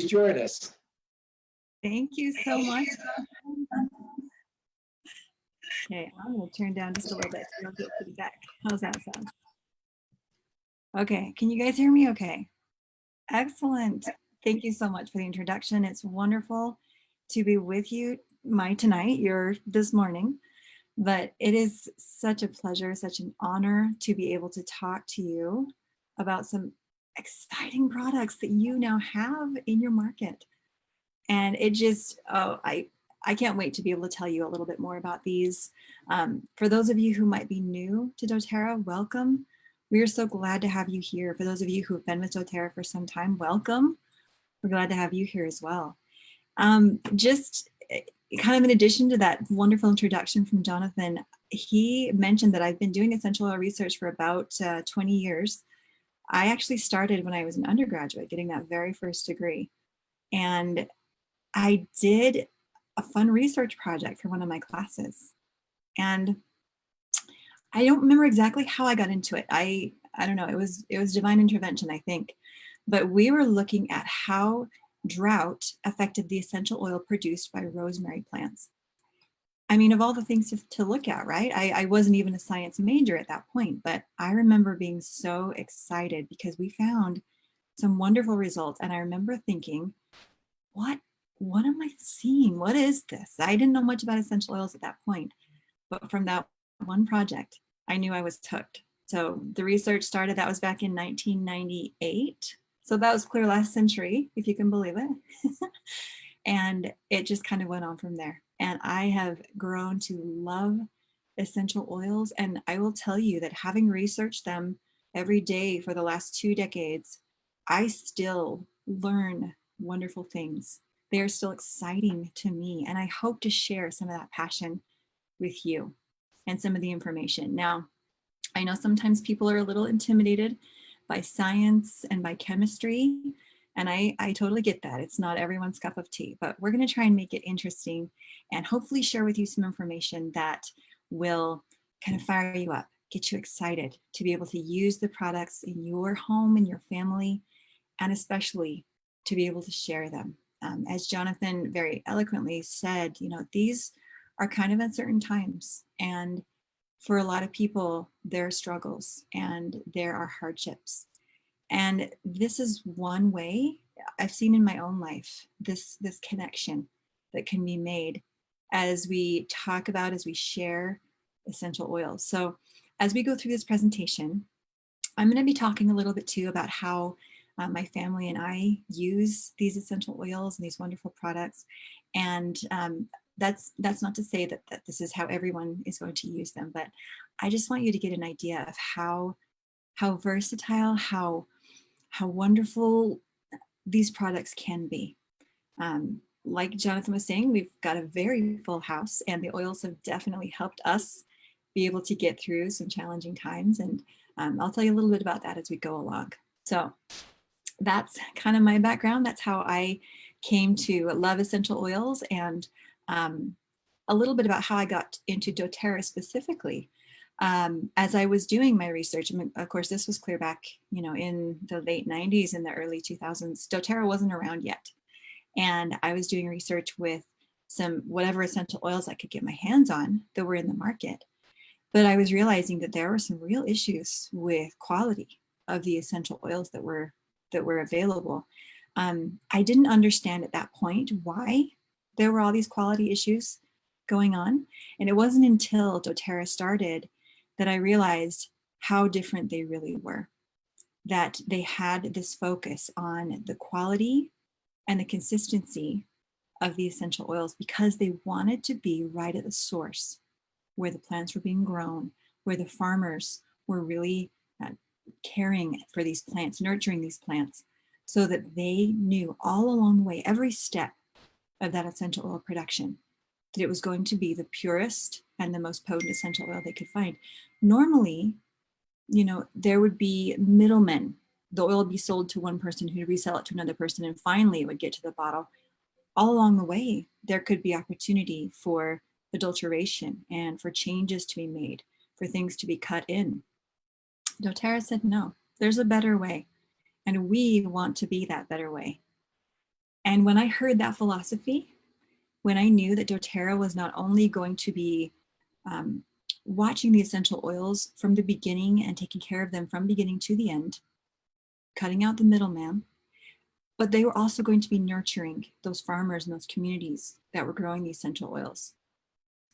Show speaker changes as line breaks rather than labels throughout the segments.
Please join us.
Thank you so much. Okay, I'm going to turn down just a little bit so you'll get feedback. How's that sound? Okay, can you guys hear me okay? Excellent. Thank you so much for the introduction. It's wonderful to be with you tonight, this morning, but it is such a pleasure, such an honor to be able to talk to you about some exciting products that you now have in your market. And it just, I can't wait to be able to tell you a little bit more about these. For those of you who might be new to doTERRA, welcome. We are so glad to have you here. For those of you who have been with doTERRA for some time, welcome. We're glad to have you here as well. Just kind of in addition to that wonderful introduction from Jonathan, he mentioned that I've been doing essential oil research for about 20 years. I actually started when I was an undergraduate, getting that very first degree. And I did a fun research project for one of my classes. And I don't remember exactly how I got into it. I don't know, it was divine intervention, I think. But we were looking at how drought affected the essential oil produced by rosemary plants. I mean, of all the things to look at, right? I wasn't even a science major at that point, but I remember being so excited because we found some wonderful results. And I remember thinking, what am I seeing? What is this? I didn't know much about essential oils at that point, but from that one project, I knew I was hooked. So the research started, that was back in 1998. So that was clear last century, if you can believe it. And it just kind of went on from there. And I have grown to love essential oils. And I will tell you that having researched them every day for the last 2 decades, I still learn wonderful things. They are still exciting to me. And I hope to share some of that passion with you and some of the information. Now, I know sometimes people are a little intimidated by science and by chemistry, and I totally get that. It's not everyone's cup of tea, but we're going to try and make it interesting and hopefully share with you some information that will kind of fire you up, get you excited to be able to use the products in your home, in your family, and especially to be able to share them. As Jonathan very eloquently said, you know, these are kind of uncertain times, and for a lot of people, there are struggles and there are hardships. And this is one way I've seen in my own life, this connection that can be made as we talk about, as we share essential oils. So as we go through this presentation, I'm going to be talking a little bit too about how my family and I use these essential oils and these wonderful products. And that's not to say that this is how everyone is going to use them, but I just want you to get an idea of how versatile, how wonderful these products can be. Like Jonathan was saying, we've got a very full house, and the oils have definitely helped us be able to get through some challenging times. And I'll tell you a little bit about that as we go along. So that's kind of my background. That's how I came to love essential oils, and a little bit about how I got into doTERRA specifically. As I was doing my research, I mean, of course, this was clear back, you know, in the late 90s and the early 2000s. doTERRA wasn't around yet. And I was doing research with some whatever essential oils I could get my hands on that were in the market. But I was realizing that there were some real issues with quality of the essential oils that were available. I didn't understand at that point why there were all these quality issues going on. And it wasn't until doTERRA started that I realized how different they really were, that they had this focus on the quality and the consistency of the essential oils because they wanted to be right at the source where the plants were being grown, where the farmers were really caring for these plants, nurturing these plants, so that they knew all along the way, every step of that essential oil production, that it was going to be the purest and the most potent essential oil they could find. Normally, you know, there would be middlemen. The oil would be sold to one person who would resell it to another person, and finally it would get to the bottle. All along the way, there could be opportunity for adulteration and for changes to be made, for things to be cut in. doTERRA said, no, there's a better way, and we want to be that better way. And when I heard that philosophy, when I knew that doTERRA was not only going to be watching the essential oils from the beginning and taking care of them from beginning to the end, cutting out the middleman, but they were also going to be nurturing those farmers and those communities that were growing the essential oils.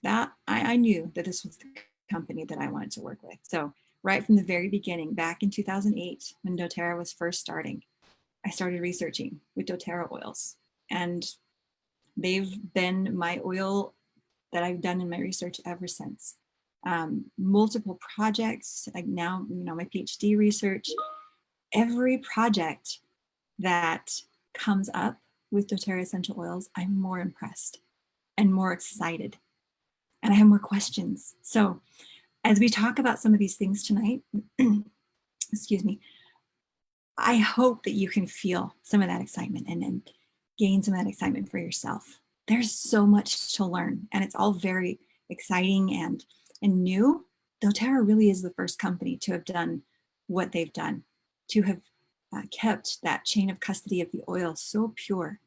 That I knew that this was the company that I wanted to work with. So right from the very beginning, back in 2008, when doTERRA was first starting, I started researching with doTERRA oils. And they've been my oil that I've done in my research ever since. Multiple projects, like now, my PhD research, every project that comes up with doTERRA essential oils, I'm more impressed and more excited, and I have more questions. So as we talk about some of these things tonight, excuse me, I hope that you can feel some of that excitement and gain some of that excitement for yourself. There's so much to learn, and it's all very exciting and new. doTERRA really is the first company to have done what they've done, to have kept that chain of custody of the oil so pure,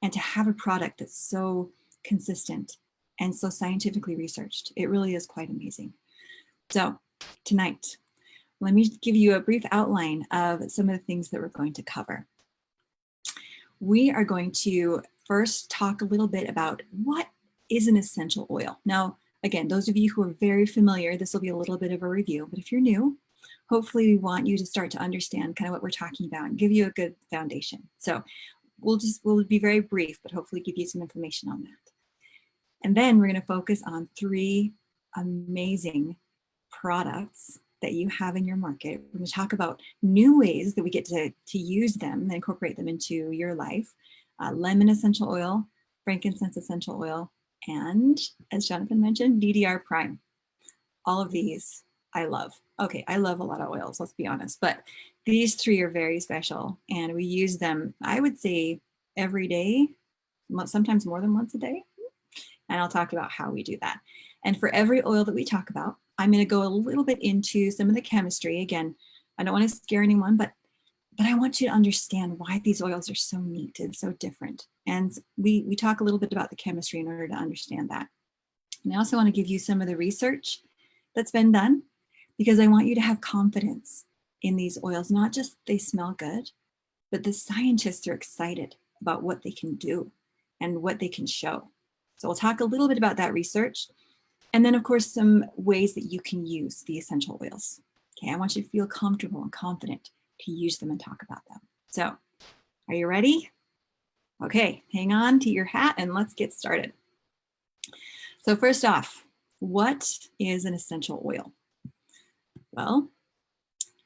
and to have a product that's so consistent and so scientifically researched. It really is quite amazing. So tonight, let me give you a brief outline of some of the things that we're going to cover. We are going to first talk a little bit about what is an essential oil. Now, again, those of you who are very familiar, this will be a little bit of a review, but if you're new, hopefully we want you to start to understand kind of what we're talking about and give you a good foundation. So we'll be very brief, but hopefully give you some information on that. And then we're going to focus on 3 amazing products that you have in your market. We're going to talk about new ways that we get to use them and incorporate them into your life. Lemon essential oil, frankincense essential oil, and as Jonathan mentioned, DDR Prime. All of these I love. Okay, I love a lot of oils, let's be honest, but these 3 are very special, and we use them, I would say, every day, sometimes more than once a day. And I'll talk about how we do that. And for every oil that we talk about, I'm going to go a little bit into some of the chemistry. Again, I don't want to scare anyone, but I want you to understand why these oils are so neat and so different. And we talk a little bit about the chemistry in order to understand that. And I also want to give you some of the research that's been done, because I want you to have confidence in these oils, not just they smell good, but the scientists are excited about what they can do and what they can show. So we'll talk a little bit about that research. And then, of course, some ways that you can use the essential oils. Okay, I want you to feel comfortable and confident to use them and talk about them. So, are you ready? Okay, hang on to your hat and let's get started. So first off, what is an essential oil? Well,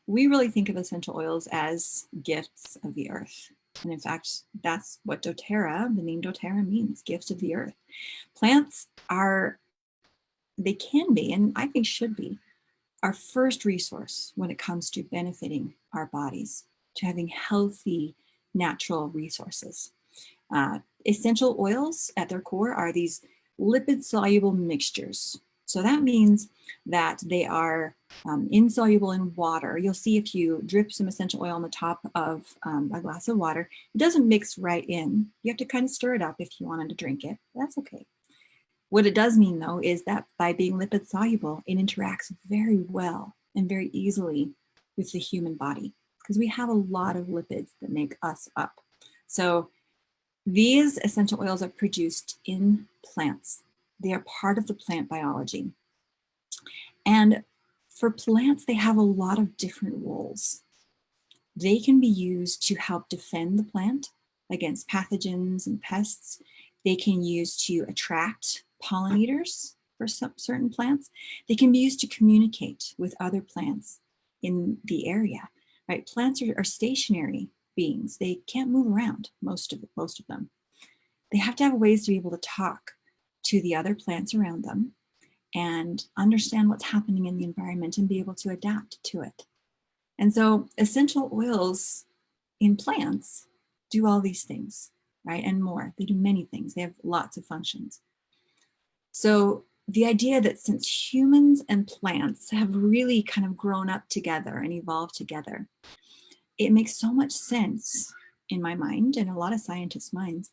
we really think of essential oils as gifts of the earth. And in fact, that's what doTERRA, the name doTERRA means, gifts of the earth. Plants they can be, and I think should be, our first resource when it comes to benefiting our bodies, to having healthy, natural resources. Essential oils at their core are these lipid-soluble mixtures. So that means that they are insoluble in water. You'll see if you drip some essential oil on the top of a glass of water, it doesn't mix right in. You have to kind of stir it up if you wanted to drink it. That's okay. What it does mean, though, is that by being lipid soluble, it interacts very well and very easily with the human body, because we have a lot of lipids that make us up. So these essential oils are produced in plants. They are part of the plant biology. And for plants, they have a lot of different roles. They can be used to help defend the plant against pathogens and pests. They can use to attract pollinators for some certain plants. They can be used to communicate with other plants in the area, right? Plants are stationary beings. They can't move around, most of them. They have to have ways to be able to talk to the other plants around them and understand what's happening in the environment and be able to adapt to it. And so essential oils in plants do all these things, right? And more. They do many things. They have lots of functions. So the idea that since humans and plants have really kind of grown up together and evolved together, it makes so much sense in my mind and a lot of scientists' minds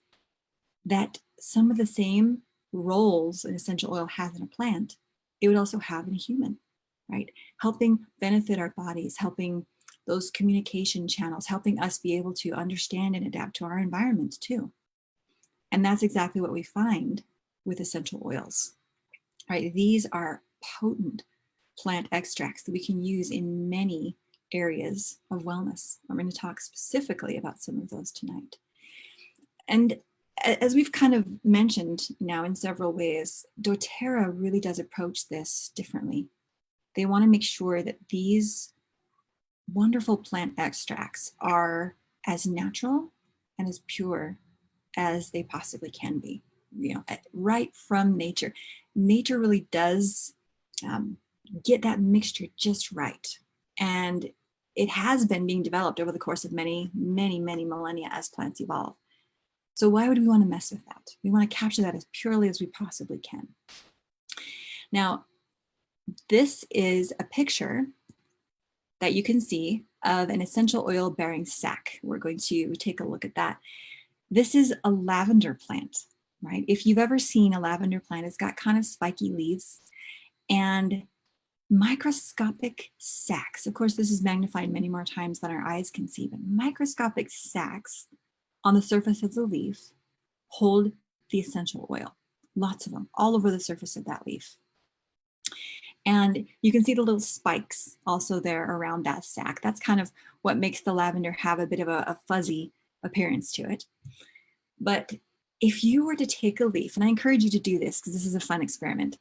that some of the same roles an essential oil has in a plant, it would also have in a human, right? Helping benefit our bodies, helping those communication channels, helping us be able to understand and adapt to our environment too. And that's exactly what we find with essential oils, right? These are potent plant extracts that we can use in many areas of wellness. I'm going to talk specifically about some of those tonight. And as we've kind of mentioned now in several ways, doTERRA really does approach this differently. They want to make sure that these wonderful plant extracts are as natural and as pure as they possibly can be, you know, right from nature. Nature really does get that mixture just right. And it has been being developed over the course of many, many, many millennia as plants evolve. So why would we want to mess with that? We want to capture that as purely as we possibly can. Now, this is a picture that you can see of an essential oil bearing sac. We're going to take a look at that. This is a lavender plant, right? If you've ever seen a lavender plant, it's got kind of spiky leaves and microscopic sacs. Of course, this is magnified many more times than our eyes can see, but microscopic sacs on the surface of the leaf hold the essential oil. Lots of them all over the surface of that leaf. And you can see the little spikes also there around that sac. That's kind of what makes the lavender have a bit of a fuzzy appearance to it. But if you were to take a leaf, and I encourage you to do this because this is a fun experiment.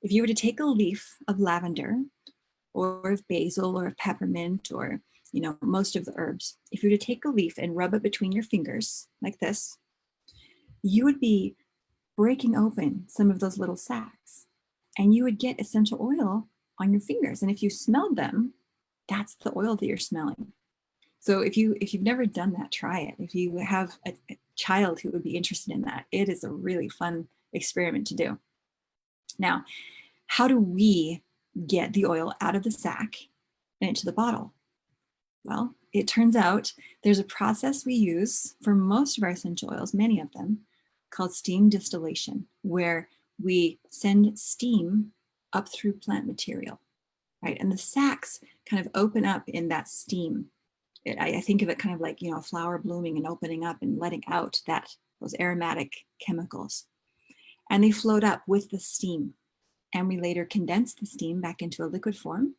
If you were to take a leaf of lavender or of basil or of peppermint or, you know, most of the herbs, if you were to take a leaf and rub it between your fingers like this, you would be breaking open some of those little sacs and you would get essential oil on your fingers. And if you smelled them, that's the oil that you're smelling. So if you've never done that, try it. If you have a child who would be interested in that, it is a really fun experiment to do. Now, how do we get the oil out of the sac and into the bottle? Well, it turns out there's a process we use for most of our essential oils, many of them, called steam distillation, where we send steam up through plant material, right? And the sacs kind of open up in that steam. I think of it kind of like, you know, a flower blooming and opening up and letting out those aromatic chemicals. And they float up with the steam. And we later condense the steam back into a liquid form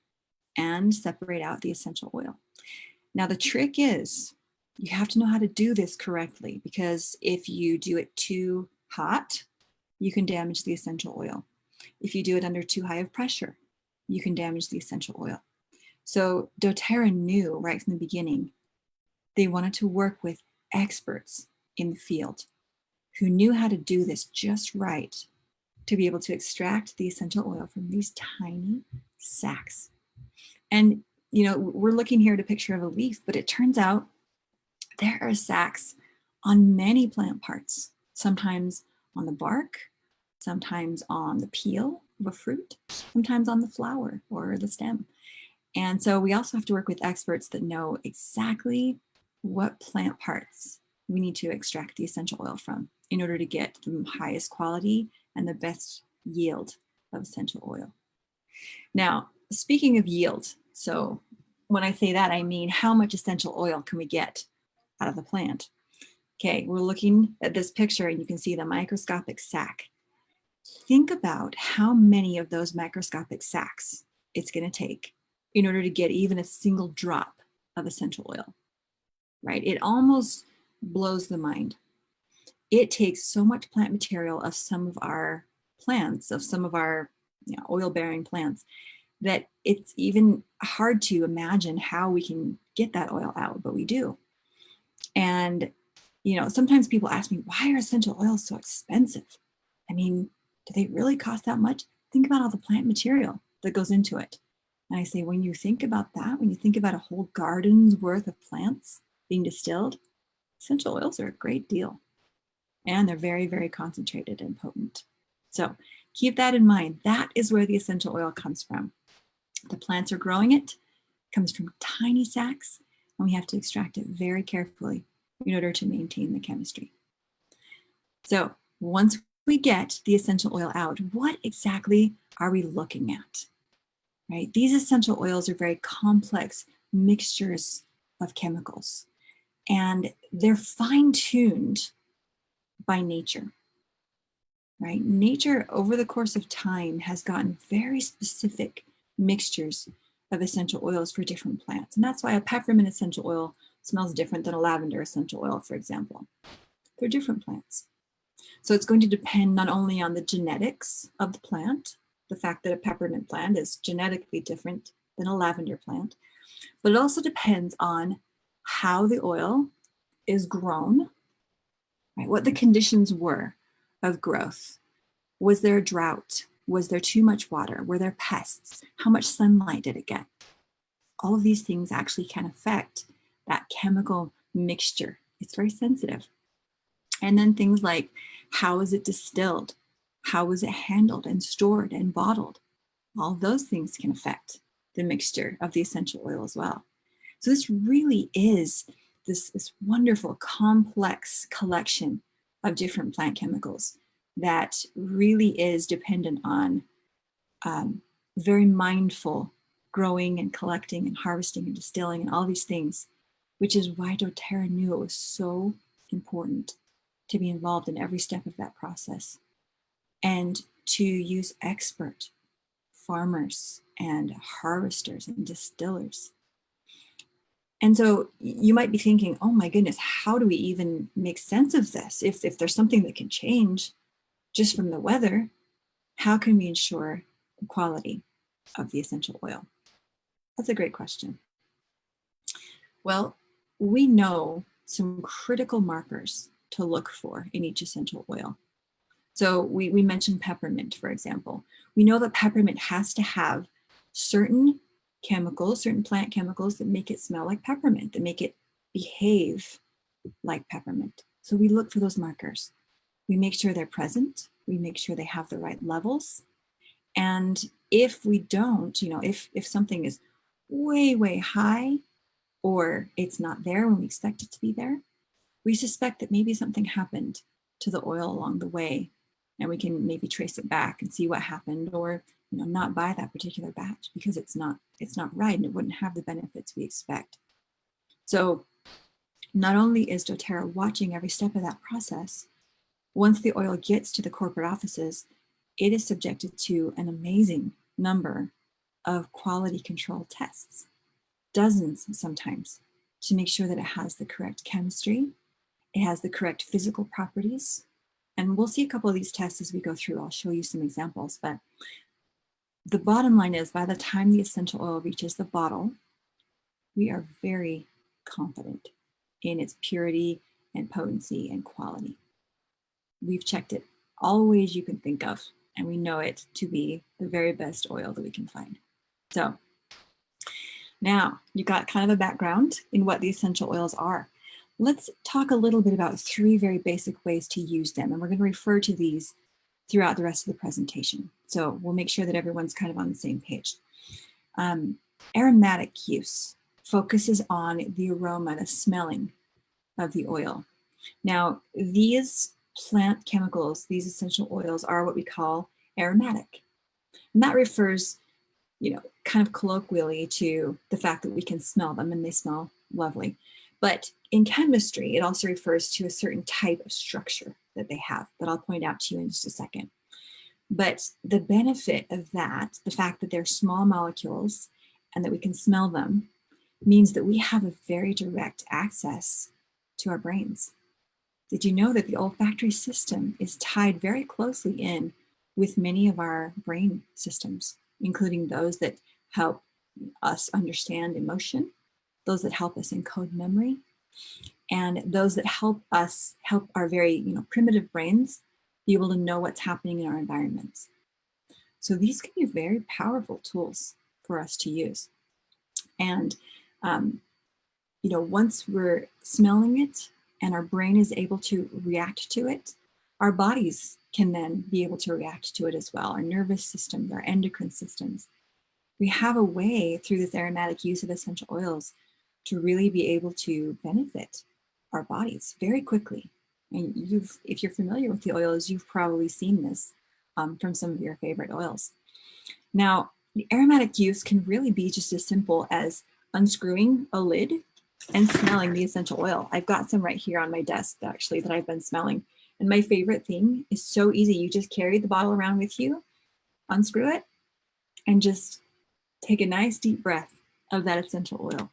and separate out the essential oil. Now, the trick is you have to know how to do this correctly, because if you do it too hot, you can damage the essential oil. If you do it under too high of pressure, you can damage the essential oil. So doTERRA knew right from the beginning, they wanted to work with experts in the field who knew how to do this just right to be able to extract the essential oil from these tiny sacs. And, you know, we're looking here at a picture of a leaf, but it turns out there are sacs on many plant parts, sometimes on the bark, sometimes on the peel of a fruit, sometimes on the flower or the stem. And so we also have to work with experts that know exactly what plant parts we need to extract the essential oil from in order to get the highest quality and the best yield of essential oil. Now, speaking of yield, so when I say that, I mean how much essential oil can we get out of the plant? Okay, we're looking at this picture and you can see the microscopic sac. Think about how many of those microscopic sacs it's going to take in order to get even a single drop of essential oil, right? It almost blows the mind. It takes so much plant material of some of our plants, of some of our oil-bearing plants, that it's even hard to imagine how we can get that oil out, but we do. And, you know, sometimes people ask me, why are essential oils so expensive? I mean, do they really cost that much? Think about all the plant material that goes into it. And I say, when you think about that, when you think about a whole garden's worth of plants being distilled, essential oils are a great deal. And they're very, very concentrated and potent. So keep that in mind. That is where the essential oil comes from. The plants are growing it, comes from tiny sacs, and we have to extract it very carefully in order to maintain the chemistry. So once we get the essential oil out, what exactly are we looking at? Right? These essential oils are very complex mixtures of chemicals, and they're fine-tuned by nature. Right? Nature, over the course of time, has gotten very specific mixtures of essential oils for different plants. And that's why a peppermint essential oil smells different than a lavender essential oil, for example. They're different plants. So it's going to depend not only on the genetics of the plant, the fact that a peppermint plant is genetically different than a lavender plant, but it also depends on how the oil is grown, right? What the conditions were of growth. Was there a drought? Was there too much water? Were there pests? How much sunlight did it get? All of these things actually can affect that chemical mixture. It's very sensitive. And then things like, how is it distilled? How was it handled and stored and bottled? All of those things can affect the mixture of the essential oil as well. So this really is this wonderful, complex collection of different plant chemicals that really is dependent on very mindful growing and collecting and harvesting and distilling and all these things, which is why doTERRA knew it was so important to be involved in every step of that process and to use expert farmers and harvesters and distillers. And so you might be thinking, oh my goodness, how do we even make sense of this? If there's something that can change just from the weather, how can we ensure the quality of the essential oil? That's a great question. Well, we know some critical markers to look for in each essential oil. So we mentioned peppermint, for example. We know that peppermint has to have certain chemicals, certain plant chemicals that make it smell like peppermint, that make it behave like peppermint. So we look for those markers. We make sure they're present. We make sure they have the right levels. And if we don't, if something is way, way high or it's not there when we expect it to be there, we suspect that maybe something happened to the oil along the way, and we can maybe trace it back and see what happened, or not buy that particular batch because it's not right and it wouldn't have the benefits we expect. So not only is doTERRA watching every step of that process, once the oil gets to the corporate offices, it is subjected to an amazing number of quality control tests, dozens sometimes, to make sure that it has the correct chemistry, it has the correct physical properties. And we'll see a couple of these tests as we go through. I'll show you some examples, but the bottom line is by the time the essential oil reaches the bottle, we are very confident in its purity and potency and quality. We've checked it all ways you can think of, and we know it to be the very best oil that we can find. So now you got kind of a background in what the essential oils are. Let's talk a little bit about 3 very basic ways to use them, and we're going to refer to these throughout the rest of the presentation. So we'll make sure that everyone's kind of on the same page. Aromatic use focuses on the aroma, the smelling of the oil. Now, these plant chemicals, these essential oils, are what we call aromatic. And that refers, kind of colloquially to the fact that we can smell them and they smell lovely. But in chemistry, it also refers to a certain type of structure that they have that I'll point out to you in just a second. But the benefit of that, the fact that they're small molecules and that we can smell them, means that we have a very direct access to our brains. Did you know that the olfactory system is tied very closely in with many of our brain systems, including those that help us understand emotion, those that help us encode memory, and those that help our very primitive brains be able to know what's happening in our environments. So these can be very powerful tools for us to use. And once we're smelling it and our brain is able to react to it, our bodies can then be able to react to it as well. Our nervous systems, our endocrine systems. We have a way through this aromatic use of essential oils to really be able to benefit our bodies very quickly. And if you're familiar with the oils, you've probably seen this from some of your favorite oils. Now, the aromatic use can really be just as simple as unscrewing a lid and smelling the essential oil. I've got some right here on my desk actually that I've been smelling. And my favorite thing is so easy. You just carry the bottle around with you, unscrew it, and just take a nice deep breath of that essential oil.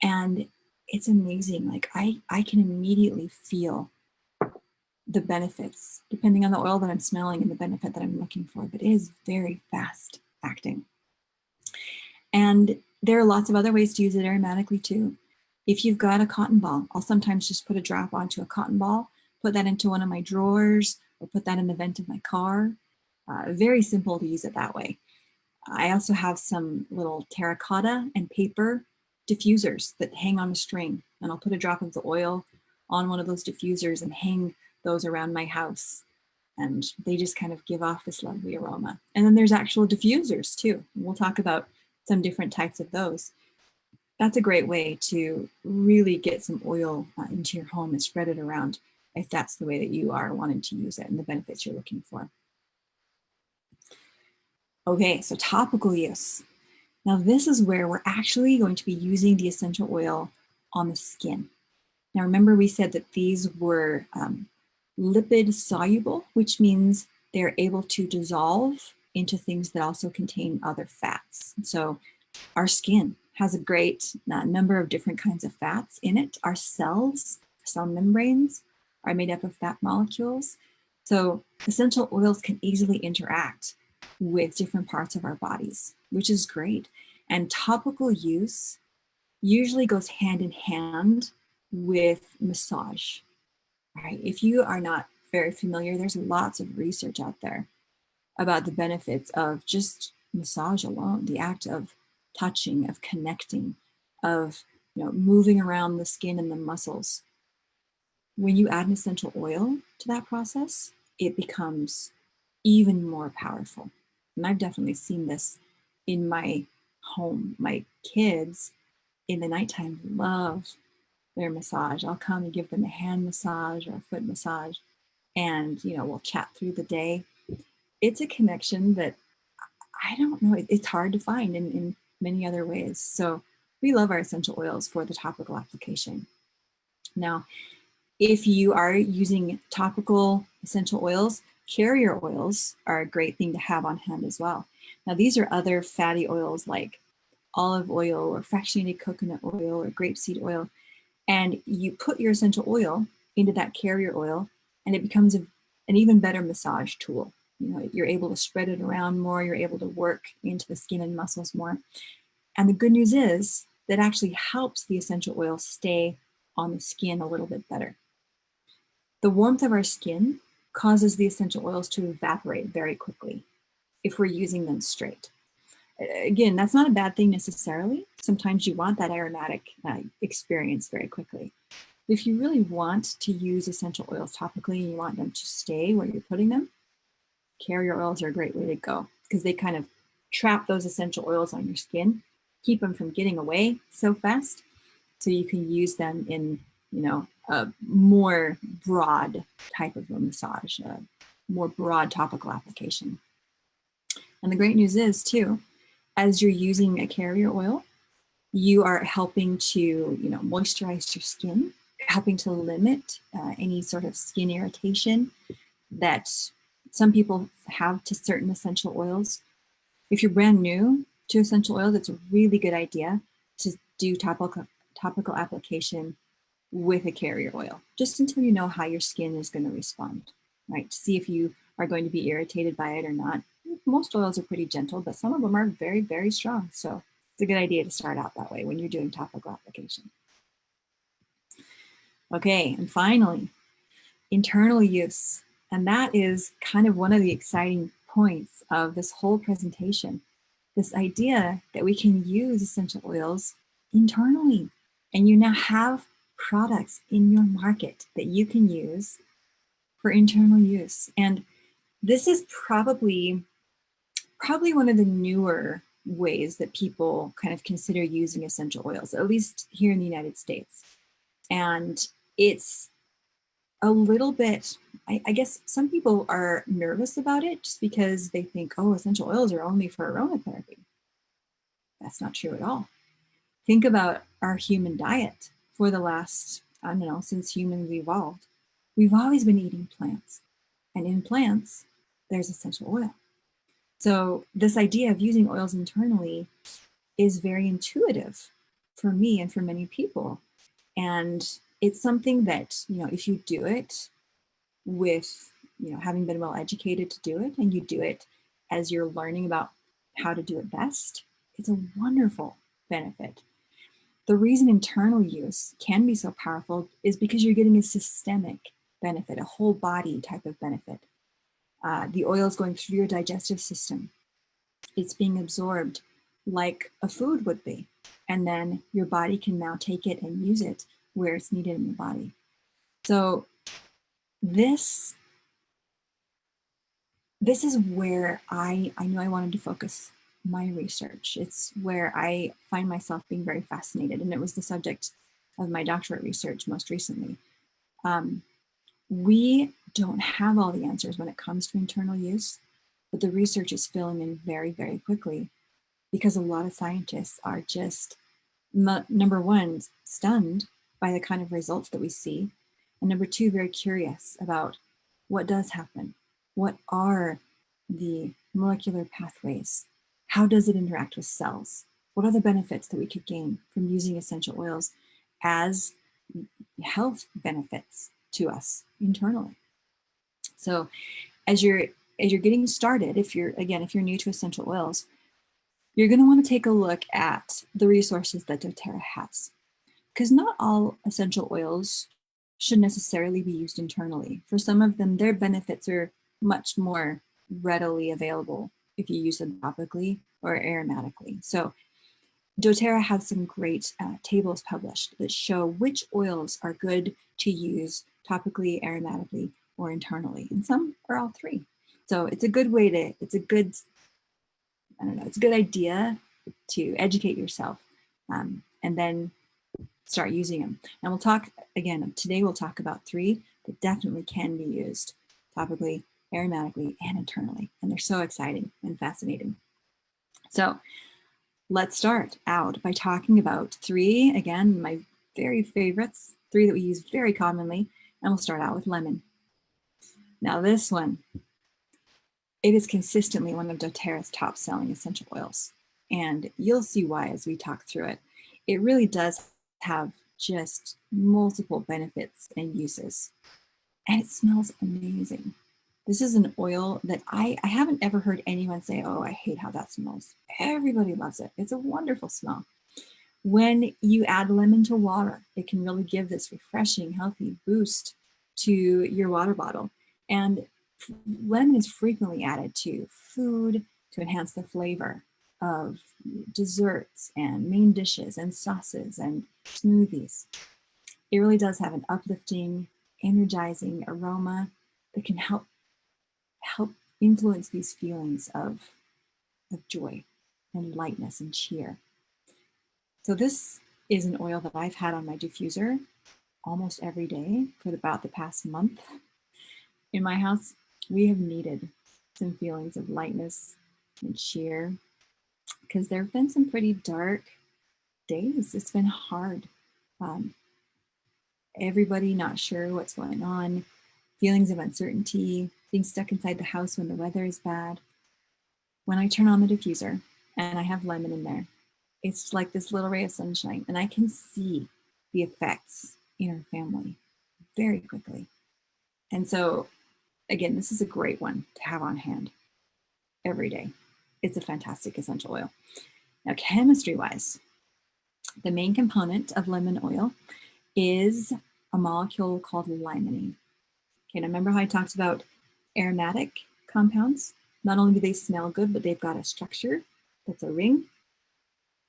And it's amazing. Like I can immediately feel the benefits depending on the oil that I'm smelling and the benefit that I'm looking for, but it is very fast acting. And there are lots of other ways to use it aromatically too. If you've got a cotton ball, I'll sometimes just put a drop onto a cotton ball, put that into one of my drawers, or put that in the vent of my car. Very simple to use it that way. I also have some little terracotta and paper diffusers that hang on a string, and I'll put a drop of the oil on one of those diffusers and hang those around my house. And they just kind of give off this lovely aroma. And then there's actual diffusers too. We'll talk about some different types of those. That's a great way to really get some oil into your home and spread it around if that's the way that you are wanting to use it and the benefits you're looking for. Okay, so topical use. Now this is where we're actually going to be using the essential oil on the skin. Now remember we said that these were lipid soluble, which means they're able to dissolve into things that also contain other fats. So our skin has a great number of different kinds of fats in it. Our cells, cell membranes, are made up of fat molecules. So essential oils can easily interact with different parts of our bodies, which is great. And topical use usually goes hand in hand with massage, right? If you are not very familiar, there's lots of research out there about the benefits of just massage alone, the act of touching, of connecting, of moving around the skin and the muscles. When you add an essential oil to that process, it becomes even more powerful. And I've definitely seen this in my home. My kids in the nighttime love their massage. I'll come and give them a hand massage or a foot massage, and we'll chat through the day. It's a connection that I don't know, it's hard to find in many other ways. So we love our essential oils for the topical application. Now, if you are using topical essential oils, carrier oils are a great thing to have on hand as well. Now, these are other fatty oils like olive oil or fractionated coconut oil or grapeseed oil. And you put your essential oil into that carrier oil and it becomes an even better massage tool. You're able to spread it around more, you're able to work into the skin and muscles more. And the good news is that actually helps the essential oil stay on the skin a little bit better. The warmth of our skin causes the essential oils to evaporate very quickly if we're using them straight. Again, that's not a bad thing necessarily. Sometimes you want that aromatic experience very quickly. If you really want to use essential oils topically and you want them to stay where you're putting them, carrier oils are a great way to go because they kind of trap those essential oils on your skin, keep them from getting away so fast, so you can use them in a more broad type of a massage, a more broad topical application. And the great news is too, as you're using a carrier oil, you are helping to moisturize your skin, helping to limit any sort of skin irritation that some people have to certain essential oils. If you're brand new to essential oils, it's a really good idea to do topical application with a carrier oil, just until you know how your skin is going to respond, right? To see if you are going to be irritated by it or not. Most oils are pretty gentle, but some of them are very, very strong. So it's a good idea to start out that way when you're doing topical application. Okay, and finally, internal use. And that is kind of one of the exciting points of this whole presentation. This idea that we can use essential oils internally. And you now have products in your market that you can use for internal use. And this is probably one of the newer ways that people kind of consider using essential oils, at least here in the United States. And it's a little bit, I guess some people are nervous about it just because they think, oh, essential oils are only for aromatherapy. That's not true at all. Think about our human diet for the last, I don't know, since humans evolved. We've always been eating plants. And in plants, there's essential oil. So this idea of using oils internally is very intuitive for me and for many people. And it's something that, if you do it with, having been well educated to do it, and you do it as you're learning about how to do it best, it's a wonderful benefit. The reason internal use can be so powerful is because you're getting a systemic benefit, a whole body type of benefit. The oil is going through your digestive system. It's being absorbed like a food would be. And then your body can now take it and use it where it's needed in the body. So this is where I knew I wanted to focus my research. It's where I find myself being very fascinated. And it was the subject of my doctorate research most recently. We don't have all the answers when it comes to internal use, but the research is filling in very, very quickly because a lot of scientists are just, number one, stunned by the kind of results that we see, and number two, very curious about what does happen. What are the molecular pathways? How does it interact with cells? What are the benefits that we could gain from using essential oils as health benefits to us internally? So as you're getting started, if you're new to essential oils, you're going to want to take a look at the resources that doTERRA has, because not all essential oils should necessarily be used internally. For some of them, their benefits are much more readily available if you use them topically or aromatically. So doTERRA has some great tables published that show which oils are good to use topically, aromatically, or internally, and some are all three. So it's a good way to, it's a good idea to educate yourself and then start using them. And we'll talk again, today we'll talk about three that definitely can be used topically, aromatically, and internally. And they're so exciting and fascinating. So let's start out by talking about three, again, my very favorites, three that we use very commonly. And we'll start out with lemon. Now this one, it is consistently one of doTERRA's top selling essential oils. And you'll see why as we talk through it. It really does have just multiple benefits and uses. And it smells amazing. This is an oil that I haven't ever heard anyone say, oh, I hate how that smells. Everybody loves it. It's a wonderful smell. When you add lemon to water, it can really give this refreshing, healthy boost to your water bottle. And lemon is frequently added to food to enhance the flavor of desserts and main dishes and sauces and smoothies. It really does have an uplifting, energizing aroma that can help influence these feelings of joy and lightness and cheer. So this is an oil that I've had on my diffuser almost every day for about the past month. In my house, we have needed some feelings of lightness and cheer because there have been some pretty dark days. It's been hard. Everybody not sure what's going on, feelings of uncertainty, being stuck inside the house when the weather is bad. When I turn on the diffuser and I have lemon in there, it's like this little ray of sunshine, and I can see the effects in our family very quickly. And so, again, this is a great one to have on hand every day. It's a fantastic essential oil. Now, chemistry-wise, the main component of lemon oil is a molecule called limonene. Okay, now remember how I talked about aromatic compounds? Not only do they smell good, but they've got a structure that's a ring.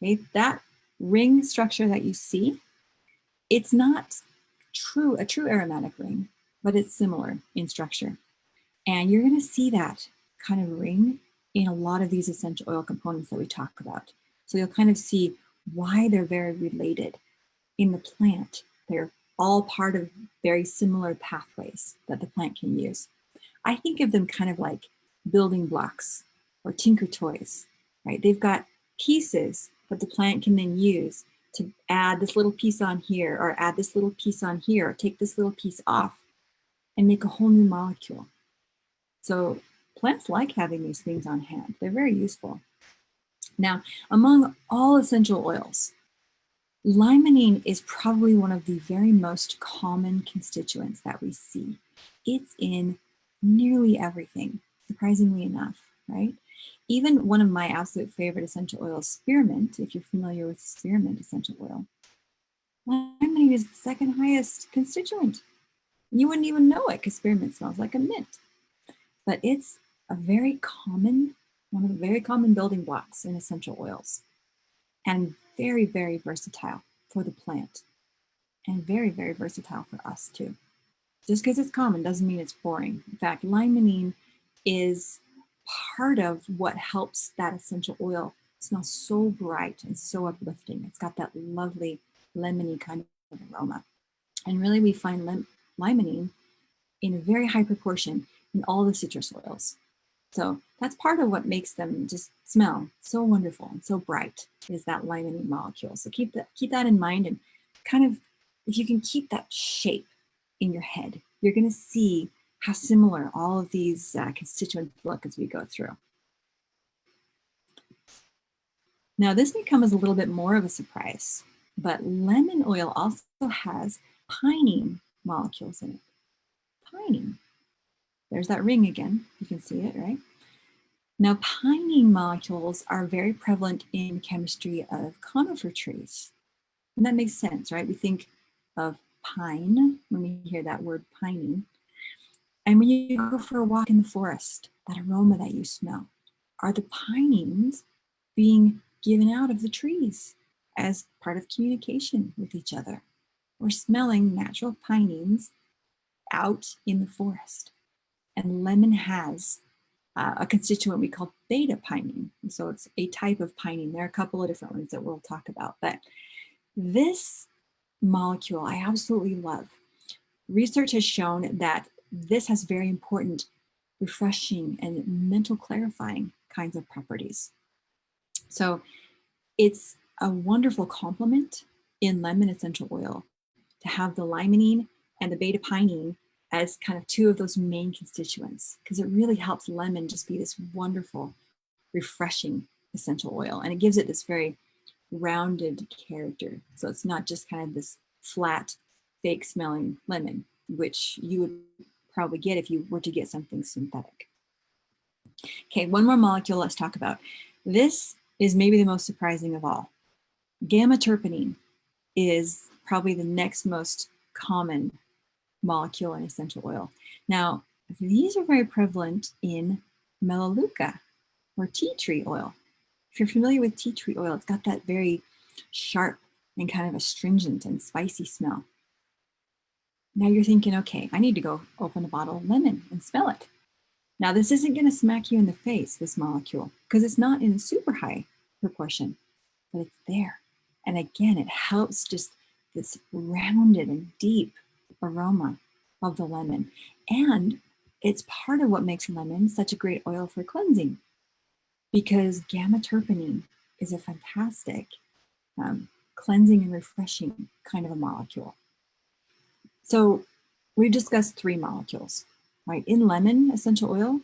Okay, that ring structure that you see, it's not a true aromatic ring, but it's similar in structure. And you're going to see that kind of ring in a lot of these essential oil components that we talk about. So you'll kind of see why they're very related in the plant. They're all part of very similar pathways that the plant can use. I think of them kind of like building blocks or tinker toys, right? They've got pieces that the plant can then use to add this little piece on here, or add this little piece on here, or take this little piece off and make a whole new molecule. So plants like having these things on hand. They're very useful. Now, among all essential oils, limonene is probably one of the very most common constituents that we see. It's in nearly everything, surprisingly enough, right? Even one of my absolute favorite essential oils, spearmint, if you're familiar with spearmint essential oil, limonene is the second highest constituent. You wouldn't even know it because spearmint smells like a mint. But it's a very common, one of the very common building blocks in essential oils, and very, very versatile for the plant, and very, very versatile for us too. Just because it's common doesn't mean it's boring. In fact, limonene is part of what helps that essential oil smell so bright and so uplifting. It's got that lovely lemony kind of aroma. And really we find limonene in a very high proportion in all the citrus oils. So that's part of what makes them just smell so wonderful and so bright, is that limonene molecule. So keep that in mind, and kind of, if you can keep that shape in your head, you're going to see how similar all of these constituents look as we go through. Now this may come as a little bit more of a surprise, but lemon oil also has pinene molecules in it. Pinene. There's that ring again. You can see it, right? Now, pinene molecules are very prevalent in the chemistry of conifer trees. And that makes sense, right? We think of pine when we hear that word pinene. And when you go for a walk in the forest, that aroma that you smell are the pinenes being given out of the trees as part of communication with each other. We're smelling natural pinenes out in the forest. And lemon has a constituent we call beta pinene. So it's a type of pinene. There are a couple of different ones that we'll talk about, but this molecule I absolutely love. Research has shown that this has very important refreshing and mental clarifying kinds of properties. So it's a wonderful complement in lemon essential oil to have the limonene and the beta pinene as kind of two of those main constituents, because it really helps lemon just be this wonderful, refreshing essential oil. And it gives it this very rounded character. So it's not just kind of this flat, fake smelling lemon, which you would probably get if you were to get something synthetic. Okay, one more molecule let's talk about. This is maybe the most surprising of all. Gamma terpenine is probably the next most common molecule in essential oil. Now, these are very prevalent in melaleuca, or tea tree oil. If you're familiar with tea tree oil, it's got that very sharp and kind of astringent and spicy smell. Now you're thinking, okay, I need to go open a bottle of lemon and smell it. Now this isn't going to smack you in the face, this molecule, because it's not in a super high proportion, but it's there. And again, it helps just this rounded and deep aroma of the lemon. And it's part of what makes lemon such a great oil for cleansing, because gamma terpenine is a fantastic cleansing and refreshing kind of a molecule. So we've discussed three molecules, right? In lemon essential oil,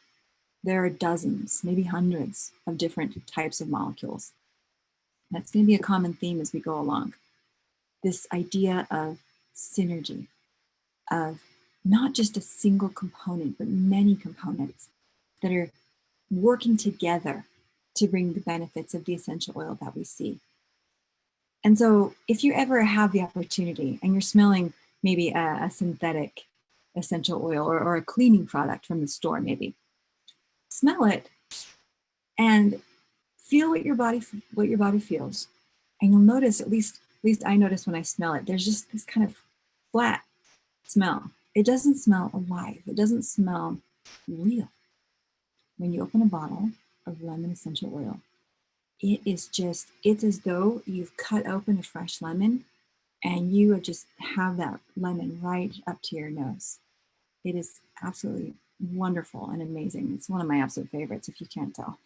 there are dozens, maybe hundreds of different types of molecules. That's going to be a common theme as we go along. This idea of synergy, of not just a single component, but many components that are working together to bring the benefits of the essential oil that we see. And so if you ever have the opportunity and you're smelling maybe a synthetic essential oil, or a cleaning product from the store maybe, smell it and feel what your body feels. And you'll notice, at least I notice when I smell it, there's just this kind of flat smell. It doesn't smell alive. It doesn't smell real. When you open a bottle of lemon essential oil, it's as though you've cut open a fresh lemon and you would just have that lemon right up to your nose. It is absolutely wonderful and amazing. It's one of my absolute favorites, if you can't tell.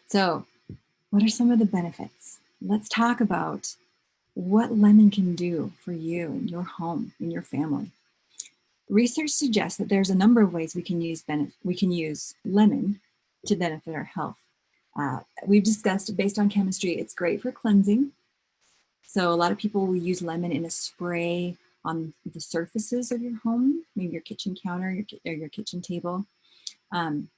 So, what are some of the benefits? Let's talk about what lemon can do for you in your home, in your family. Research suggests that there's a number of ways we can use lemon to benefit our health. We've discussed, based on chemistry, it's great for cleansing. So a lot of people will use lemon in a spray on the surfaces of your home, maybe your kitchen counter, your kitchen table.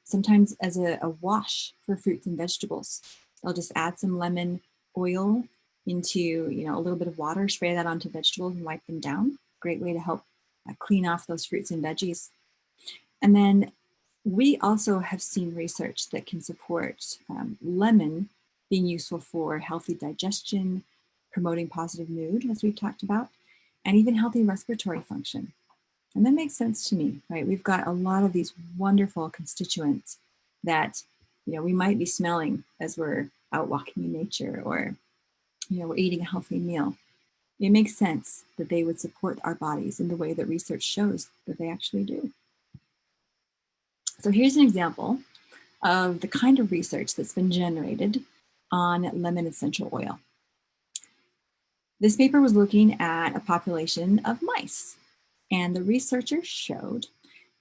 Sometimes as a wash for fruits and vegetables. They'll just add some lemon oil into a little bit of water, spray that onto vegetables and wipe them down. Great way to help clean off those fruits and veggies. And then we also have seen research that can support lemon being useful for healthy digestion, promoting positive mood, as we've talked about, and even healthy respiratory function. And that makes sense to me, right? We've got a lot of these wonderful constituents that, we might be smelling as we're out walking in nature, or, we're eating a healthy meal. It makes sense that they would support our bodies in the way that research shows that they actually do. So here's an example of the kind of research that's been generated on lemon essential oil. This paper was looking at a population of mice, and the researchers showed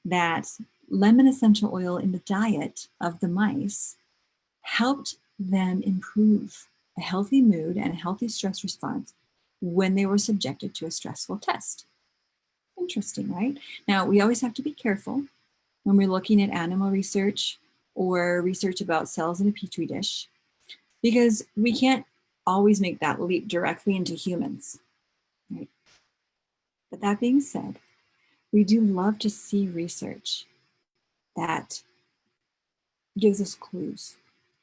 that lemon essential oil in the diet of the mice helped them improve a healthy mood and a healthy stress response when they were subjected to a stressful test. Interesting, right? Now, we always have to be careful when we're looking at animal research or research about cells in a petri dish, because we can't always make that leap directly into humans, right? But that being said, we do love to see research that gives us clues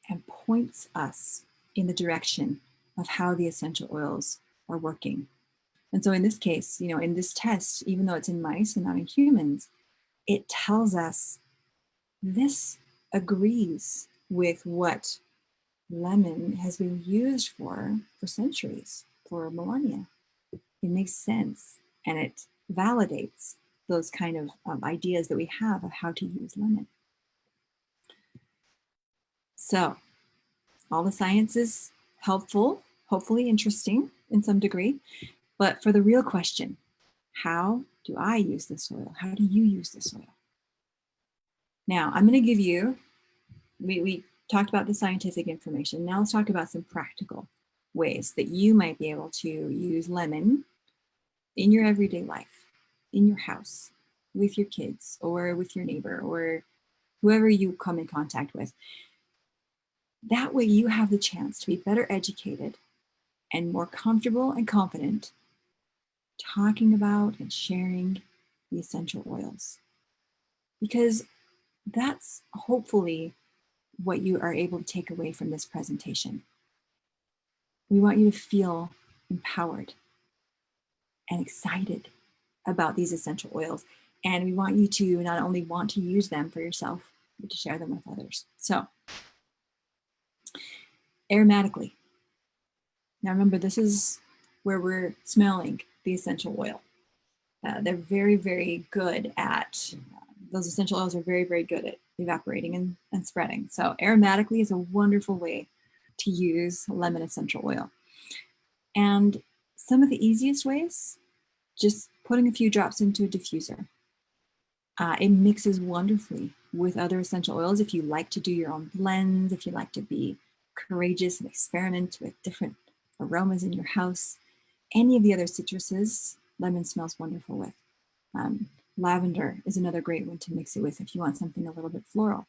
and points us in the direction of how the essential oils are working. And so in this case, in this test, even though it's in mice and not in humans, it tells us this agrees with what lemon has been used for centuries, for millennia. It makes sense, and it validates those kind of ideas that we have of how to use lemon. So all the science is helpful, hopefully interesting in some degree, but for the real question, how do I use this oil? How do you use this oil? Now, I'm going to give you, we talked about the scientific information. Now let's talk about some practical ways that you might be able to use lemon in your everyday life, in your house, with your kids, or with your neighbor, or whoever you come in contact with. That way you have the chance to be better educated and more comfortable and confident talking about and sharing the essential oils. Because that's hopefully what you are able to take away from this presentation. We want you to feel empowered and excited about these essential oils. And we want you to not only want to use them for yourself, but to share them with others. So, aromatically. Now remember, this is where we're smelling the essential oil. They're very, very good at, those essential oils are very, very good at evaporating and spreading. So aromatically is a wonderful way to use lemon essential oil. And some of the easiest ways, just putting a few drops into a diffuser. It mixes wonderfully with other essential oils. If you like to do your own blends, if you like to be courageous and experiment with different aromas in your house, any of the other citruses, lemon smells wonderful with. Lavender is another great one to mix it with if you want something a little bit floral.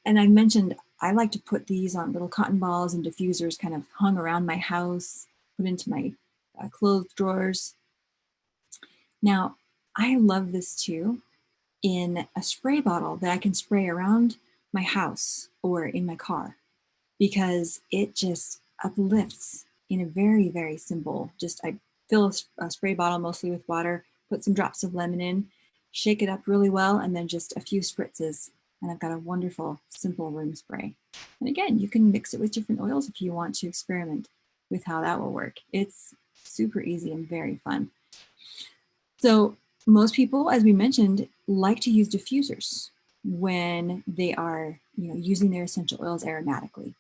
And I mentioned I like to put these on little cotton balls and diffusers kind of hung around my house, put into my clothes drawers. Now, I love this too in a spray bottle that I can spray around my house or in my car, because it just uplifts in a very, very simple, I fill a spray bottle mostly with water, put some drops of lemon in, shake it up really well, and then just a few spritzes And I've got a wonderful, simple room spray. And again, you can mix it with different oils if you want to experiment with how that will work. It's super easy and very fun. So most people, as we mentioned, like to use diffusers when they are, using their essential oils aromatically.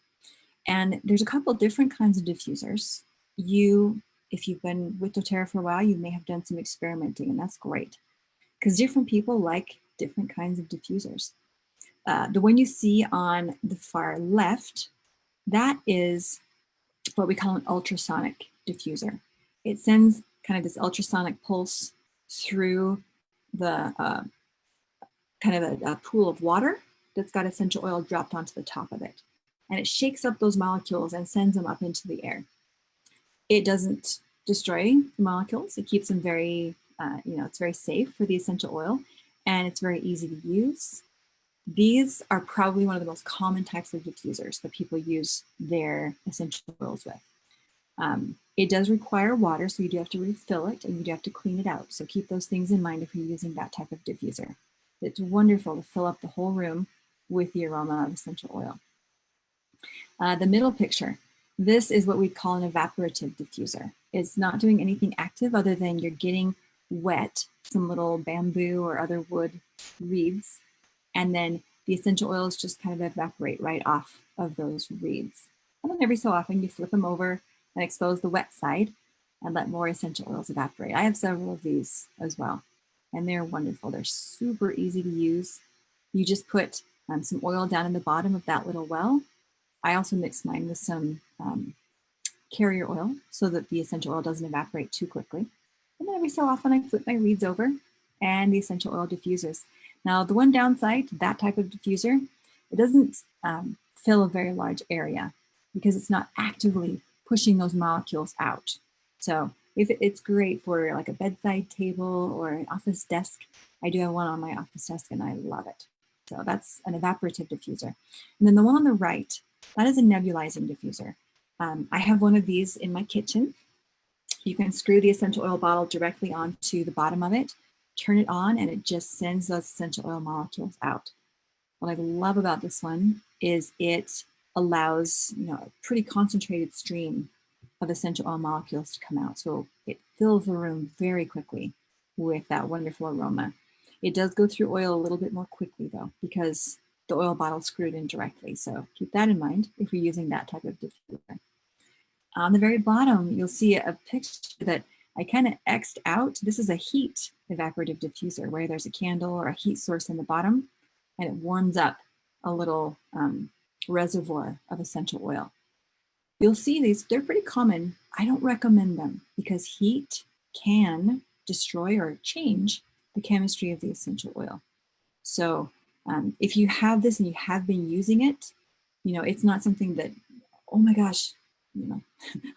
And there's a couple different kinds of diffusers. If you've been with doTERRA for a while, you may have done some experimenting, and that's great because different people like different kinds of diffusers. The one you see on the far left, that is what we call an ultrasonic diffuser. It sends kind of this ultrasonic pulse through the kind of a pool of water that's got essential oil dropped onto the top of it. And it shakes up those molecules and sends them up into the air. It doesn't destroy the molecules. It keeps them very, it's very safe for the essential oil, and it's very easy to use. These are probably one of the most common types of diffusers that people use their essential oils with. It does require water, so you do have to refill it and you do have to clean it out. So keep those things in mind if you're using that type of diffuser. It's wonderful to fill up the whole room with the aroma of essential oil. The middle picture, this is what we call an evaporative diffuser. It's not doing anything active other than you're getting wet some little bamboo or other wood reeds, and then the essential oils just kind of evaporate right off of those reeds. And then every so often you flip them over and expose the wet side and let more essential oils evaporate. I have several of these as well, and they're wonderful. They're super easy to use. You just put some oil down in the bottom of that little well. I also mix mine with some carrier oil so that the essential oil doesn't evaporate too quickly. And then every so often I flip my reeds over and the essential oil diffusers. Now the one downside to that type of diffuser, it doesn't fill a very large area because it's not actively pushing those molecules out. So if it's great for like a bedside table or an office desk. I do have one on my office desk and I love it. So that's an evaporative diffuser. And then the one on the right, that is a nebulizing diffuser. I have one of these in my kitchen. You can screw the essential oil bottle directly onto the bottom of it, turn it on, and it just sends those essential oil molecules out. What I love about this one is it allows a pretty concentrated stream of essential oil molecules to come out. So it fills the room very quickly with that wonderful aroma. It does go through oil a little bit more quickly though, because the oil bottle is screwed in directly. So keep that in mind if you're using that type of diffuser. On the very bottom, you'll see a picture that I kind of X'd out. This is a heat evaporative diffuser where there's a candle or a heat source in the bottom and it warms up a little reservoir of essential oil. You'll see these, they're pretty common. I don't recommend them because heat can destroy or change the chemistry of the essential oil. So if you have this and you have been using it, it's not something that, oh my gosh,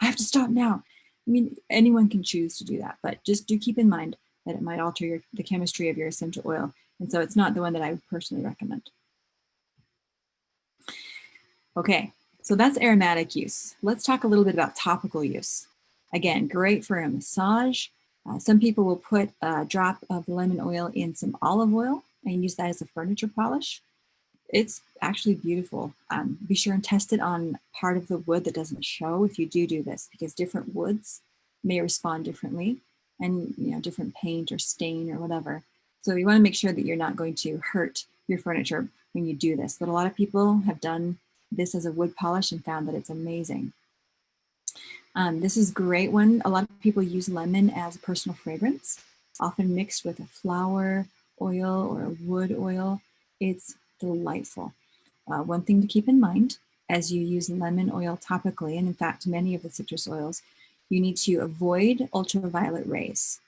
I have to stop now. I mean, anyone can choose to do that, but just do keep in mind that it might alter the chemistry of your essential oil. And so it's not the one that I would personally recommend. Okay, so that's aromatic use. Let's talk a little bit about topical use. Again, great for a massage. Some people will put a drop of lemon oil in some olive oil and use that as a furniture polish. It's actually beautiful. Be sure and test it on part of the wood that doesn't show if you do this, because different woods may respond differently and different paint or stain or whatever. So you want to make sure that you're not going to hurt your furniture when you do this. But a lot of people have done this as a wood polish and found that it's amazing. This is a great one. A lot of people use lemon as a personal fragrance, often mixed with a flower oil or a wood oil. It's delightful. One thing to keep in mind as you use lemon oil topically, and in fact, many of the citrus oils, you need to avoid ultraviolet rays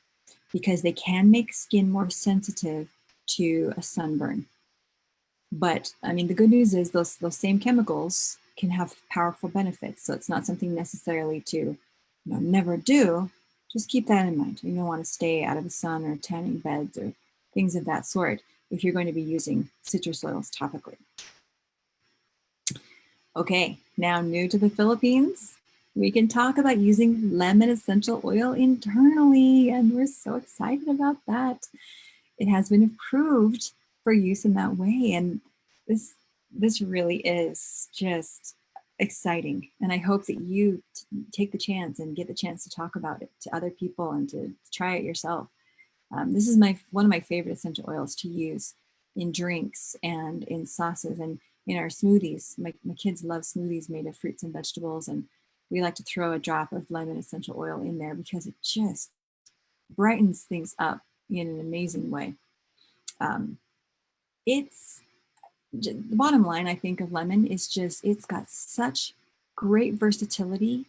because they can make skin more sensitive to a sunburn. But I mean, the good news is those same chemicals can have powerful benefits. So it's not something necessarily to never do. Just keep that in mind. You don't want to stay out of the sun or tanning beds or things of that sort if you're going to be using citrus oils topically. Okay, now new to the Philippines, we can talk about using lemon essential oil internally, and we're so excited about that. It has been approved for use in that way, and This really is just exciting, and I hope that you take the chance and get the chance to talk about it to other people and to try it yourself. This is one of my favorite essential oils to use in drinks and in sauces and in our smoothies. My kids love smoothies made of fruits and vegetables, and we like to throw a drop of lemon essential oil in there because it just brightens things up in an amazing way. Um, it's the bottom line, I think, of lemon is just it's got such great versatility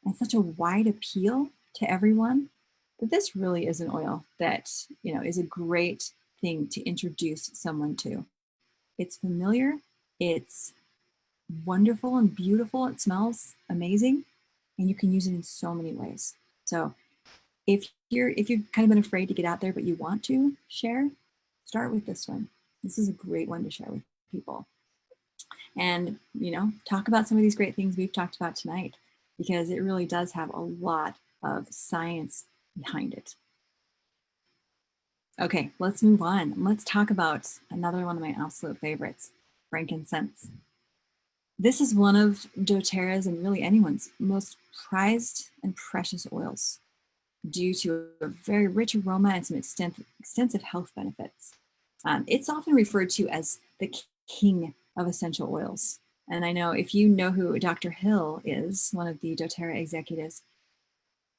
and such a wide appeal to everyone that this really is an oil that, is a great thing to introduce someone to. It's familiar, it's wonderful and beautiful, it smells amazing, and you can use it in so many ways. So if you've kind of been afraid to get out there but you want to share, start with this one. This is a great one to share with people. And, talk about some of these great things we've talked about tonight, because it really does have a lot of science behind it. Okay, let's move on. Let's talk about another one of my absolute favorites, frankincense. This is one of doTERRA's and really anyone's most prized and precious oils due to a very rich aroma and some extensive health benefits. It's often referred to as the king of essential oils. And I know if you know who Dr. Hill is, one of the doTERRA executives,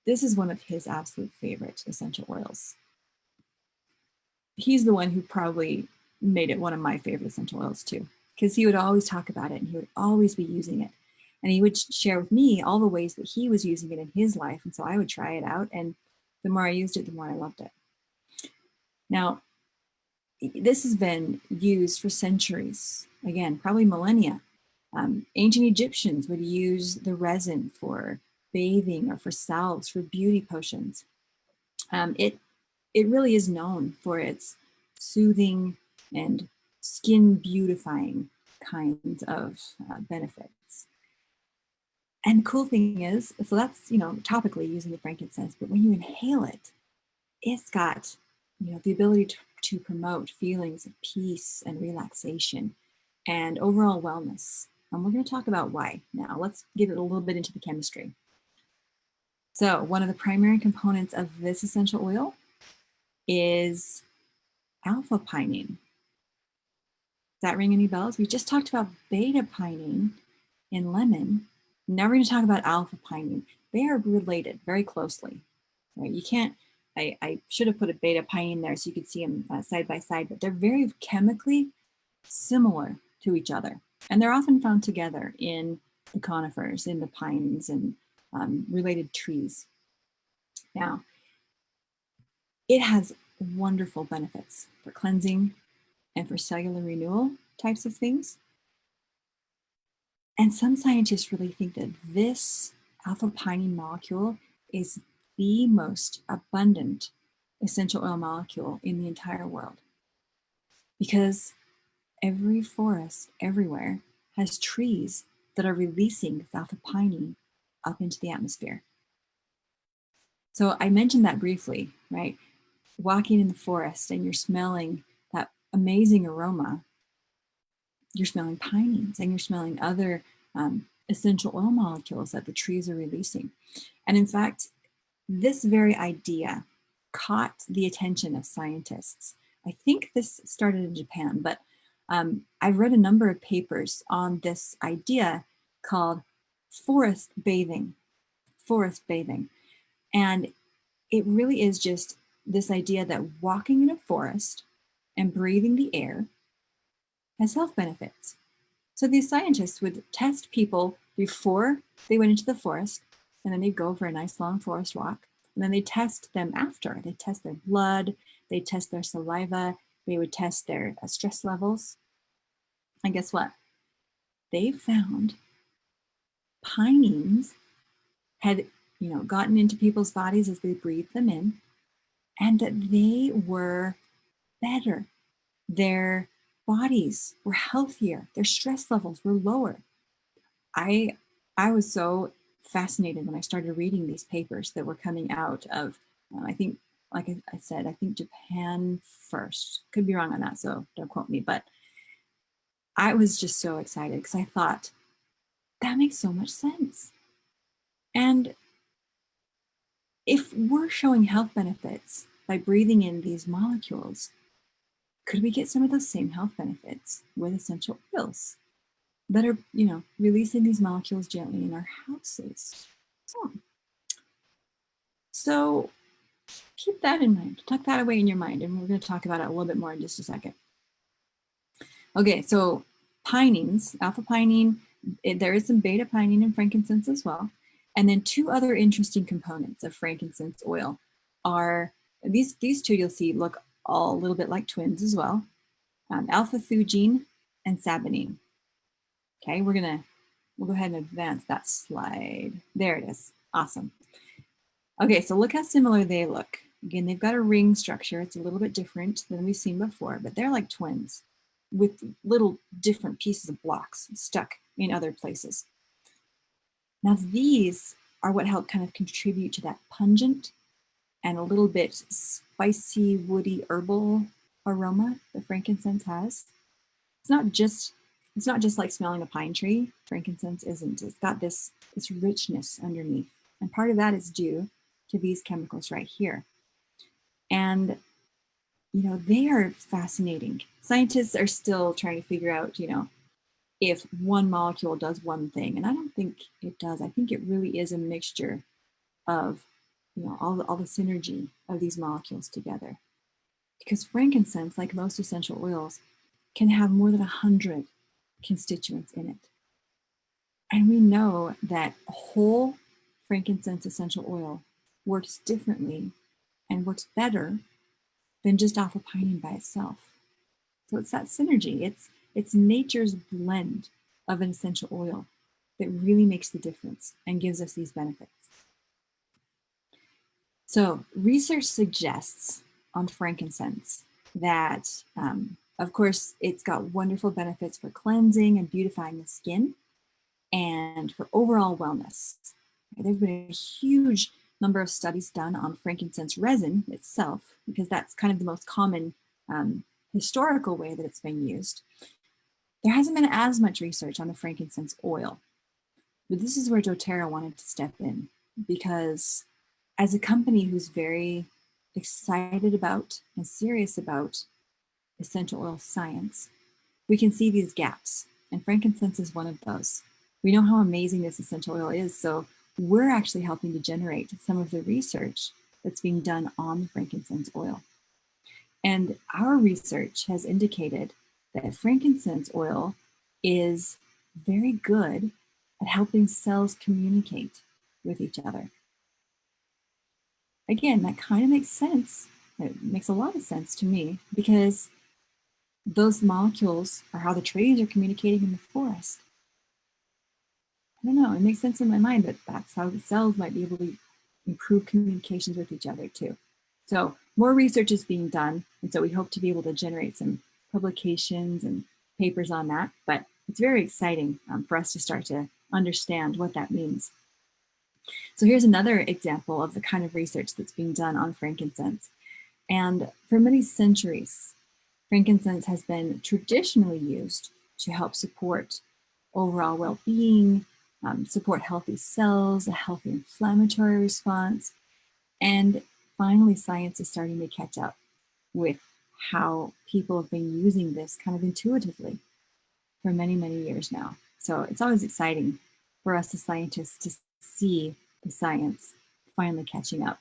this is one of his absolute favorite essential oils. He's the one who probably made it one of my favorite essential oils too, because he would always talk about it and he would always be using it. And he would share with me all the ways that he was using it in his life. And so I would try it out. And the more I used it, the more I loved it. Now, this has been used for centuries, again, probably millennia. Ancient Egyptians would use the resin for bathing or for salves, for beauty potions. It really is known for its soothing and skin beautifying kinds of benefits. And the cool thing is, so that's, topically using the frankincense, but when you inhale it, it's got, the ability to promote feelings of peace and relaxation and overall wellness. And we're going to talk about why now. Let's get a little bit into the chemistry. So one of the primary components of this essential oil is alpha pinene. Does that ring any bells? We just talked about beta pinene in lemon. Now we're going to talk about alpha pinene. They are related very closely. Right? You can't, I should have put a beta pinene there so you could see them side by side, but they're very chemically similar to each other. And they're often found together in the conifers, in the pines and related trees. Now, it has wonderful benefits for cleansing and for cellular renewal types of things. And some scientists really think that this alpha pinene molecule is the most abundant essential oil molecule in the entire world, because every forest everywhere has trees that are releasing this alpha pinene up into the atmosphere. So I mentioned that briefly, right? Walking in the forest and you're smelling that amazing aroma, you're smelling pinenes and you're smelling other essential oil molecules that the trees are releasing. And in fact, this very idea caught the attention of scientists. I think this started in Japan, but I've read a number of papers on this idea called forest bathing. Forest bathing. And it really is just this idea that walking in a forest and breathing the air has health benefits. So these scientists would test people before they went into the forest, and then they'd go for a nice long forest walk. And then they test them after. They test their blood, they test their saliva, they would test their stress levels. And guess what? They found pinenes had, gotten into people's bodies as they breathed them in, and that they were better. Their bodies were healthier. Their stress levels were lower. I was so fascinated when I started reading these papers that were coming out of, I think, like I said, I think Japan first. Could be wrong on that, so don't quote me. But I was just so excited because I thought, that makes so much sense. And if we're showing health benefits by breathing in these molecules, could we get some of those same health benefits with essential oils that are, releasing these molecules gently in our houses? So keep that in mind. Tuck that away in your mind, and we're going to talk about it a little bit more in just a second. Okay, so pinene, alpha pinene, there is some beta pinene in frankincense as well. And then two other interesting components of frankincense oil are these two you'll see look all a little bit like twins as well. Alpha theogene and saponine. Okay, we'll go ahead and advance that slide. There it is. Awesome. Okay, so look how similar they look. Again, they've got a ring structure. It's a little bit different than we've seen before, but they're like twins with little different pieces of blocks stuck in other places. Now these are what help kind of contribute to that pungent and a little bit spicy, woody, herbal aroma that frankincense has. It's not just like smelling a pine tree. Frankincense isn't. It's got this richness underneath. And part of that is due to these chemicals right here. And, they are fascinating. Scientists are still trying to figure out, if one molecule does one thing. And I don't think it does. I think it really is a mixture of, all the synergy of these molecules together. Because frankincense, like most essential oils, can have more than 100 constituents in it. And we know that whole frankincense essential oil works differently and works better than just alpha pinene by itself. So it's that synergy. It's nature's blend of an essential oil that really makes the difference and gives us these benefits. So research suggests on frankincense that, of course, it's got wonderful benefits for cleansing and beautifying the skin and for overall wellness. There's been a huge number of studies done on frankincense resin itself, because that's kind of the most common historical way that it's been used. There hasn't been as much research on the frankincense oil, but this is where doTERRA wanted to step in, because as a company who's very excited about and serious about essential oil science, we can see these gaps, and frankincense is one of those. We know how amazing this essential oil is, so we're actually helping to generate some of the research that's being done on the frankincense oil. And our research has indicated that frankincense oil is very good at helping cells communicate with each other. Again, that kind of makes sense. It makes a lot of sense to me, because those molecules are how the trees are communicating in the forest. I don't know, it makes sense in my mind that that's how the cells might be able to improve communications with each other too. So more research is being done, and so we hope to be able to generate some publications and papers on that, but it's very exciting for us to start to understand what that means. So here's another example of the kind of research that's being done on frankincense. And for many centuries, frankincense has been traditionally used to help support overall well-being, support healthy cells, a healthy inflammatory response. And finally, science is starting to catch up with how people have been using this kind of intuitively for many, many years now. So it's always exciting for us as scientists to see the science finally catching up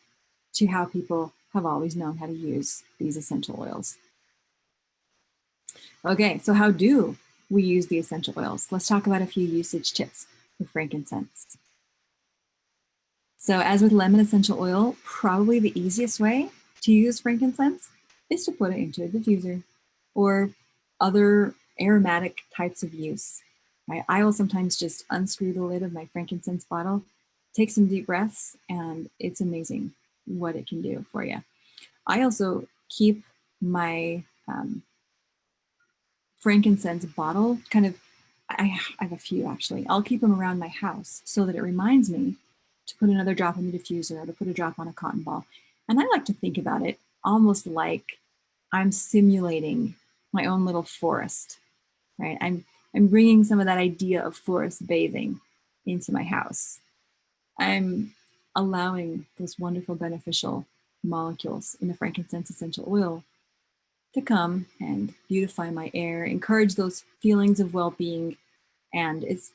to how people have always known how to use these essential oils. Okay, so how do we use the essential oils? Let's talk about a few usage tips for frankincense. So as with lemon essential oil, probably the easiest way to use frankincense is to put it into a diffuser or other aromatic types of use. I will sometimes just unscrew the lid of my frankincense bottle, take some deep breaths, and it's amazing what it can do for you. I also keep my frankincense bottle I have a few actually. I'll keep them around my house so that it reminds me to put another drop in the diffuser or to put a drop on a cotton ball. And I like to think about it almost like I'm simulating my own little forest. right? I'm bringing some of that idea of forest bathing into my house. I'm allowing those wonderful beneficial molecules in the frankincense essential oil to come and beautify my air, encourage those feelings of well-being. And it's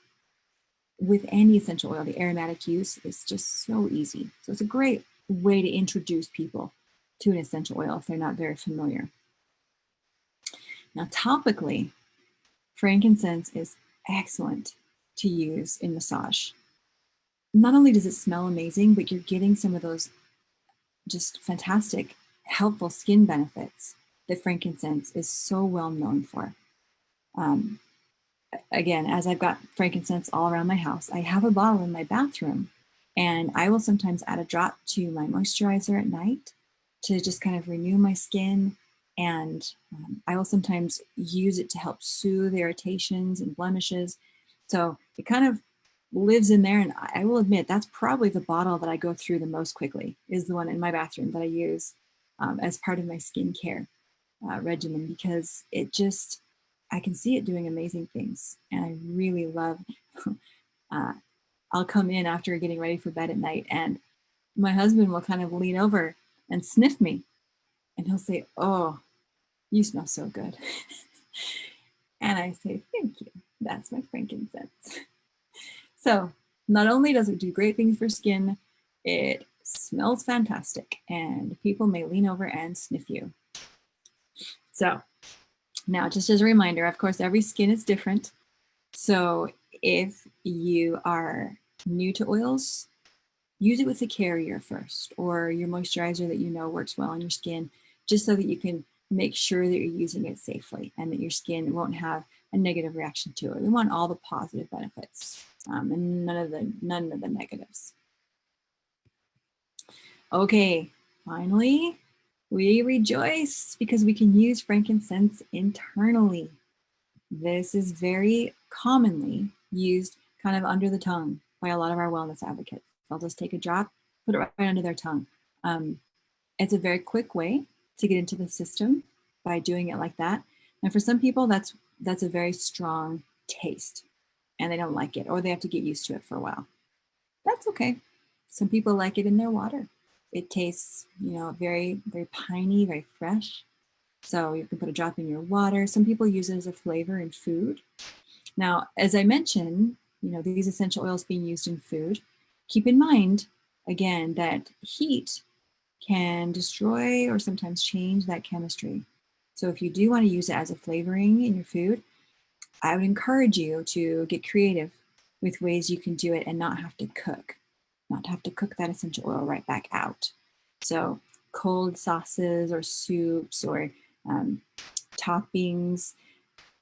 with any essential oil, the aromatic use is just so easy. So it's a great way to introduce people to an essential oil if they're not very familiar. Now, topically, frankincense is excellent to use in massage. Not only does it smell amazing, but you're getting some of those just fantastic, helpful skin benefits that frankincense is so well known for. Again, as I've got frankincense all around my house, I have a bottle in my bathroom, and I will sometimes add a drop to my moisturizer at night to just kind of renew my skin. And I will sometimes use it to help soothe irritations and blemishes. So it kind of lives in there. And I will admit that's probably the bottle that I go through the most quickly, is the one in my bathroom that I use as part of my skincare regimen, because it just, I can see it doing amazing things. And I really love, I'll come in after getting ready for bed at night, and my husband will kind of lean over and sniff me, and he'll say, "Oh, you smell so good." And I say, "Thank you. That's my frankincense." So not only does it do great things for skin, it smells fantastic, and people may lean over and sniff you. So now, just as a reminder, of course, every skin is different. So if you are new to oils, use it with a carrier first, or your moisturizer that you know works well on your skin, just so that you can make sure that you're using it safely and that your skin won't have a negative reaction to it. We want all the positive benefits and none of the negatives. Okay, finally, we rejoice because we can use frankincense internally. This is very commonly used kind of under the tongue by a lot of our wellness advocates. They'll just take a drop, put it right under their tongue. It's a very quick way to get into the system by doing it like that. And for some people, that's a very strong taste and they don't like it, or they have to get used to it for a while. That's okay. Some people like it in their water. It tastes, very, very piney, very fresh. So you can put a drop in your water. Some people use it as a flavor in food. Now, as I mentioned, these essential oils being used in food, keep in mind, again, that heat can destroy or sometimes change that chemistry. So if you do want to use it as a flavoring in your food, I would encourage you to get creative with ways you can do it and not have to cook that essential oil right back out. So cold sauces or soups or toppings,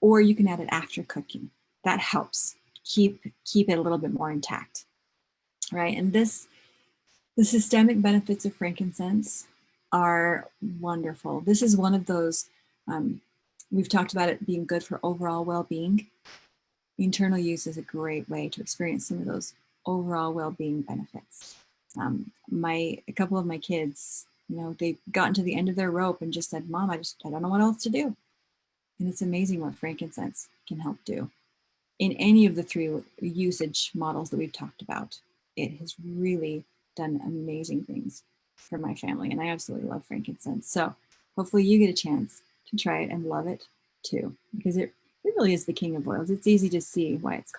or you can add it after cooking. That helps keep it a little bit more intact, right? And the systemic benefits of frankincense are wonderful. This is one of those, we've talked about it being good for overall well-being. Internal use is a great way to experience some of those overall well-being benefits. A couple of my kids, they gotten to the end of their rope and just said, "Mom, I don't know what else to do." And it's amazing what frankincense can help do. In any of the 3 usage models that we've talked about, it has really done amazing things for my family. And I absolutely love frankincense. So hopefully you get a chance to try it and love it too, because it really is the king of oils. It's easy to see why it's called